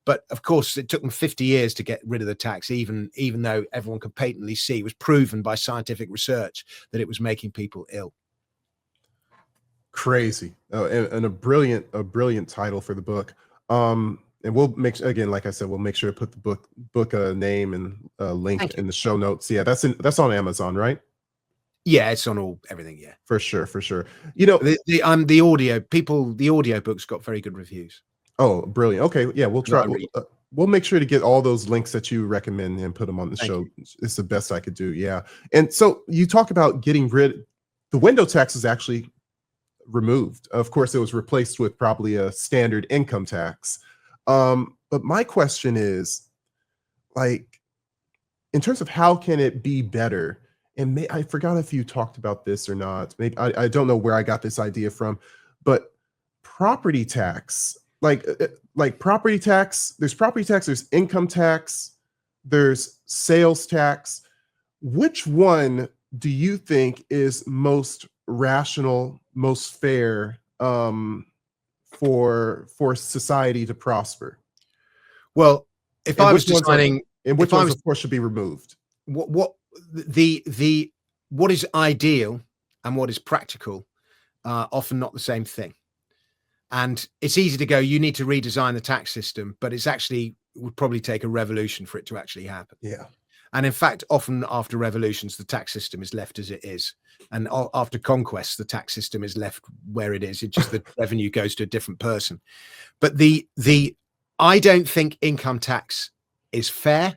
But of course, it took them 50 years to get rid of the tax, even though everyone could patently see it was proven by scientific research that it was making people ill. Crazy. And a brilliant title for the book. And we'll make, again, like I said, we'll make sure to put the book name and link in the show notes. Yeah, that's on Amazon, right? Yeah, it's on everything. Yeah, for sure. The audio books got very good reviews. Oh, brilliant. Okay. Yeah, we'll try. We'll make sure to get all those links that you recommend and put them on the show. It's the best I could do. Yeah. And so you talk about getting rid, the window tax is actually removed. Of course, it was replaced with probably a standard income tax. But my question is, like, in terms of how can it be better? And I forgot if you talked about this or not. Maybe I don't know where I got this idea from, but property tax, like property tax, there's property tax, there's income tax, there's sales tax. Which one do you think is most rational, most fair for society to prosper? Well, if I was deciding, and which ones, of course, should be removed? What is ideal and what is practical are often not the same thing. And it's easy to go, you need to redesign the tax system, but it would probably take a revolution for it to actually happen. Yeah. And in fact, often after revolutions, the tax system is left as it is. And after conquest, the tax system is left where it is. It's just the revenue goes to a different person. But I don't think income tax is fair,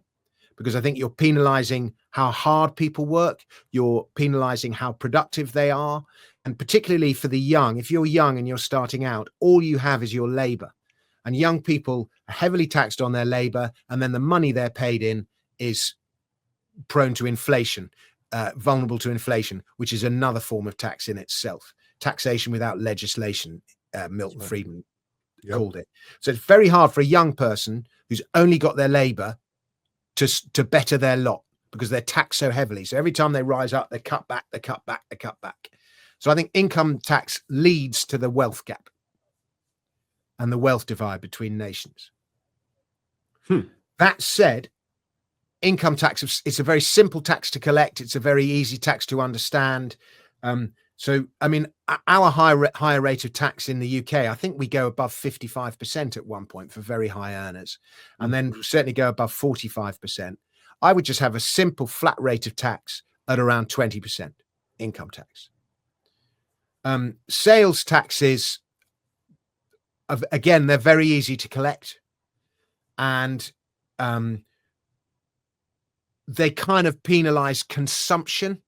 because I think you're penalizing how hard people work. You're penalizing how productive they are. And particularly for the young, if you're young and you're starting out, all you have is your labor. And young people are heavily taxed on their labor. And then the money they're paid in is prone to inflation, vulnerable to inflation, which is another form of tax in itself. Taxation without legislation, Milton Friedman called it. So it's very hard for a young person who's only got their labor to better their lot, because they're taxed so heavily. So every time they rise up, they cut back, they cut back, they cut back. So I think income tax leads to the wealth gap and the wealth divide between nations. That said, income tax, it's a very simple tax to collect. It's a very easy tax to understand. So, I mean, our higher rate of tax in the UK, I think we go above 55% at one point for very high earners, and then certainly go above 45%. I would just have a simple flat rate of tax at around 20% income tax. Sales taxes, again, they're very easy to collect, and they kind of penalize consumption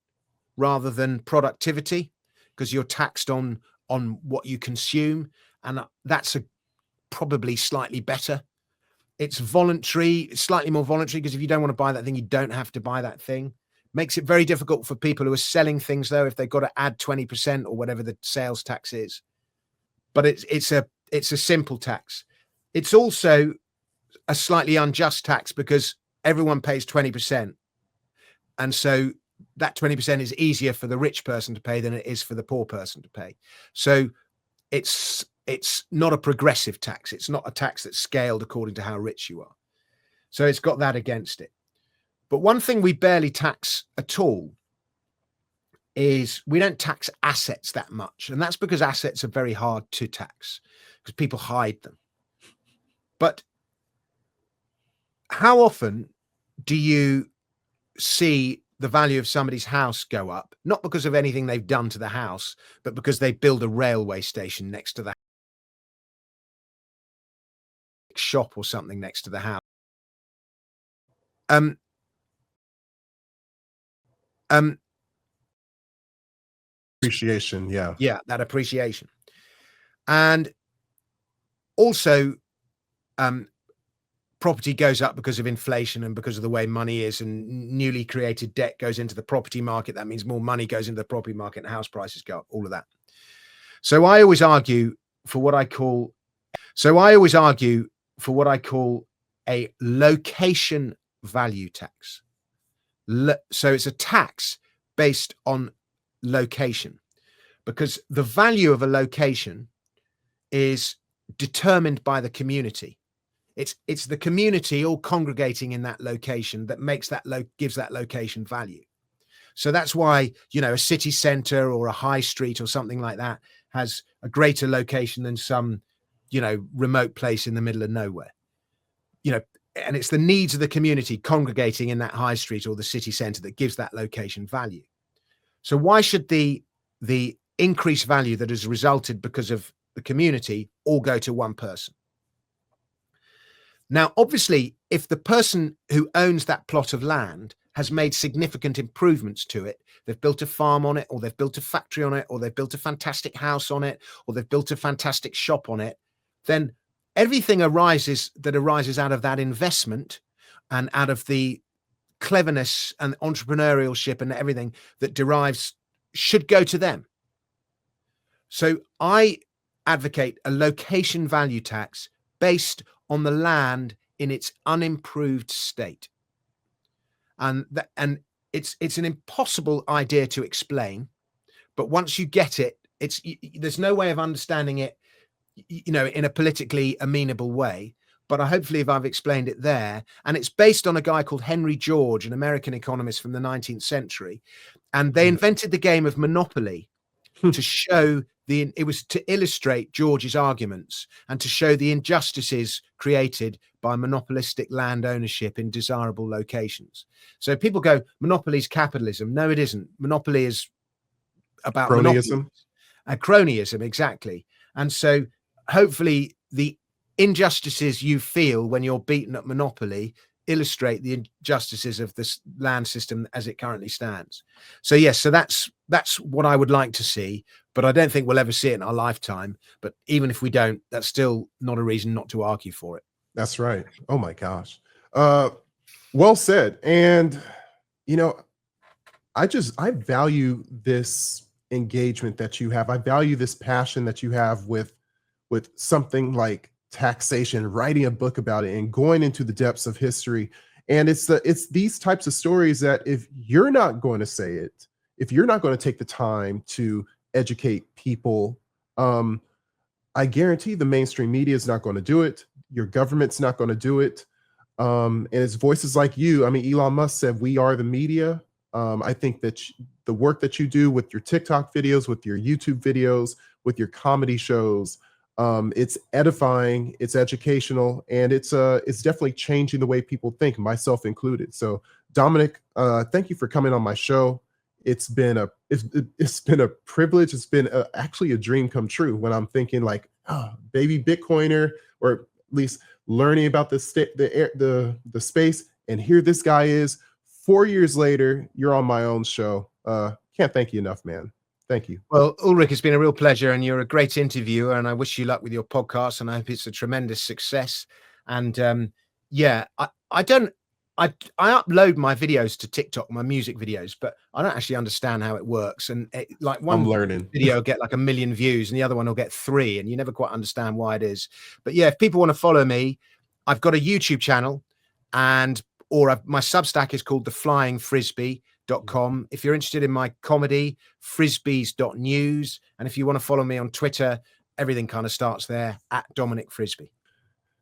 rather than productivity, because you're taxed on what you consume, and that's probably slightly better. It's voluntary, slightly more voluntary, because if you don't want to buy that thing, you don't have to buy that thing. Makes it very difficult for people who are selling things, though, if they've got to add 20% or whatever the sales tax is. But it's a simple tax. It's also a slightly unjust tax, because everyone pays 20%. And so that 20% is easier for the rich person to pay than it is for the poor person to pay. So it's not a progressive tax. It's not a tax that's scaled according to how rich you are. So it's got that against it. But one thing we barely tax at all is we don't tax assets that much. And that's because assets are very hard to tax because people hide them. But how often do you see the value of somebody's house go up, not because of anything they've done to the house, but because they build a railway station next to the shop or something next to the house? Appreciation. Yeah. Yeah, that appreciation. And also, property goes up because of inflation and because of the way money is, and newly created debt goes into the property market. That means more money goes into the property market and house prices go up, all of that. So I always argue for what I call a location value tax. So it's a tax based on location, because the value of a location is determined by the community. It's the community all congregating in that location that makes that gives that location value. So that's why, you know, a city center or a high street or something like that has a greater location than some, you know, remote place in the middle of nowhere. You know, and it's the needs of the community congregating in that high street or the city center that gives that location value. So why should the increased value that has resulted because of the community all go to one person? Now, obviously, if the person who owns that plot of land has made significant improvements to it, they've built a farm on it, or they've built a factory on it, or they've built a fantastic house on it, or they've built a fantastic shop on it, then everything arises out of that investment and out of the cleverness and entrepreneurship and everything that derives should go to them. So I advocate a location value tax based on the land in its unimproved state. And it's an impossible idea to explain, but once you get it, there's no way of understanding it, you know, in a politically amenable way. But hopefully if I've explained it there, and it's based on a guy called Henry George, an American economist from the 19th century. And they invented the game of Monopoly to show it was to illustrate George's arguments and to show the injustices created by monopolistic land ownership in desirable locations. So people go, monopoly is capitalism. No, it isn't. Monopoly is about Cronyism. Cronyism, exactly. And so hopefully the injustices you feel when you're beaten at Monopoly illustrate the injustices of this land system as it currently stands. So yes, so that's what I would like to see, but I don't think we'll ever see it in our lifetime. But even if we don't, that's still not a reason not to argue for it. That's right. Oh my gosh. Well said. And you know, I value this engagement that you have. I value this passion that you have with something like taxation, writing a book about it and going into the depths of history. And it's these types of stories that if you're not going to say it, if you're not going to take the time to educate people, I guarantee the mainstream media is not going to do it. Your government's not going to do it. And it's voices like you. I mean, Elon Musk said, "We are the media." I think that the work that you do with your TikTok videos, with your YouTube videos, with your comedy shows, it's edifying, it's educational, and it's definitely changing the way people think, myself included. So, Dominic, thank you for coming on my show. It's been a privilege. It's been actually a dream come true when I'm thinking like, oh, baby Bitcoiner, or at least learning about the space. And here this guy is. 4 years later, you're on my own show. Can't thank you enough, man. Thank you. Well, Ulric, it's been a real pleasure, and you're a great interviewer, and I wish you luck with your podcast, and I hope it's a tremendous success. And yeah, I upload my videos to TikTok, my music videos, but I don't actually understand how it works. And like one video will get like 1 million views and the other one will get 3, and you never quite understand why it is. But yeah, if people want to follow me, I've got a YouTube channel, and my Substack is called The Flying Frisby, frisby.news.com. If you're interested in my comedy, frisbys.news. And if you want to follow me on Twitter, everything kind of starts there at Dominic Frisby.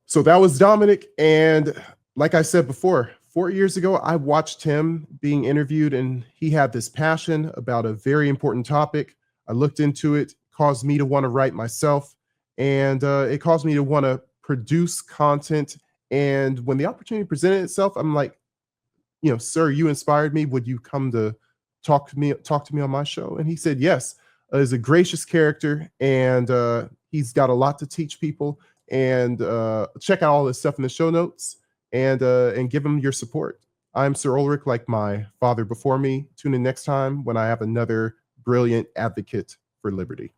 So that was Dominic. And like I said before, 4 years ago, I watched him being interviewed, and he had this passion about a very important topic. I looked into it, caused me to want to write myself, and it caused me to want to produce content. And when the opportunity presented itself, I'm like, you know, sir, you inspired me. Would you come to talk to me on my show? And he said yes. He's a gracious character, and he's got a lot to teach people. And check out all this stuff in the show notes, and give him your support. I'm Sir Ulric, like my father before me. Tune in next time when I have another brilliant advocate for liberty.